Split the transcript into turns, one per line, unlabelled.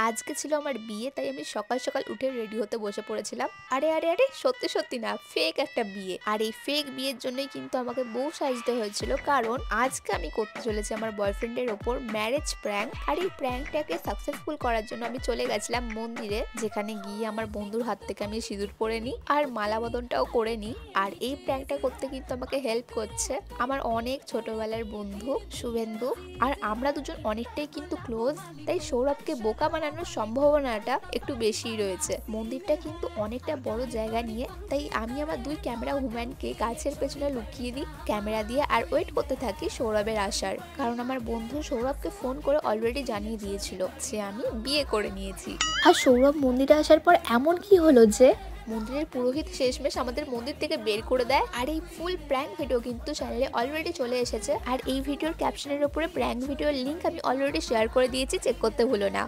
আজকে ছিল আমার বিয়ে, তাই আমি সকাল সকাল উঠে রেডি হতে বসে পড়েছিলাম। আরে আরে আরে, সত্যি সত্যি না, ফেক একটা বিয়ে। আর এই ফেক বিয়ের জন্যই কিন্তু আমাকে বউ সাজতে হয়েছিল, কারণ আজকে আমি করতে চলেছি আমার বয়ফ্রেন্ডের ওপর ম্যারেজ প্র্যাঙ্ক। আর এই প্র্যাঙ্কটাকে সাকসেসফুল করার জন্য আমি চলে গেছিলাম মন্দিরে, যেখানে গিয়ে আমার বন্ধুর হাত থেকে আমি সিঁদুর পরে নিই আর মালা বদনটাও করে নিই। আর এই প্র্যাঙ্কটা করতে কিন্তু আমাকে হেল্প করছে আমার অনেক ছোটবেলার বন্ধু শুভেন্দু। আর আমরা দুজন অনেকটাই কিন্তু ক্লোজ, তাই সৌরভকে বোকা বানানোর সম্ভাবনাটা একটু বেশি রয়েছে। মন্দিরটা কিন্তু অনেকটা বড় জায়গা নিয়ে, তাই আমি আমার দুই ক্যামেরা উম্যানকে গাছের পেছনে লুকিয়ে দিই ক্যামেরা দিয়ে, আর ওয়েট করতে থাকি সৌরভের আসার। কারণ আমার বন্ধু সৌরভকে ফোন করে অলরেডি জানিয়ে দিয়েছিল যে আমি বিয়ে করে নিয়েছি। আর সৌরভ মন্দিরে আসার পর এমন কি হলো যে মন্দিরের পুরোহিত শেষমেশ আমাদের মন্দির থেকে বের করে দেয়। আর এই ফুল প্র্যাঙ্ক ভিডিও কিন্তু চ্যানেলে অলরেডি চলে এসেছে, আর এই ভিডিওর ক্যাপশনের উপরে প্র্যাঙ্ক ভিডিওর লিঙ্ক আমি অলরেডি শেয়ার করে দিয়েছি, চেক করতে ভুলো না।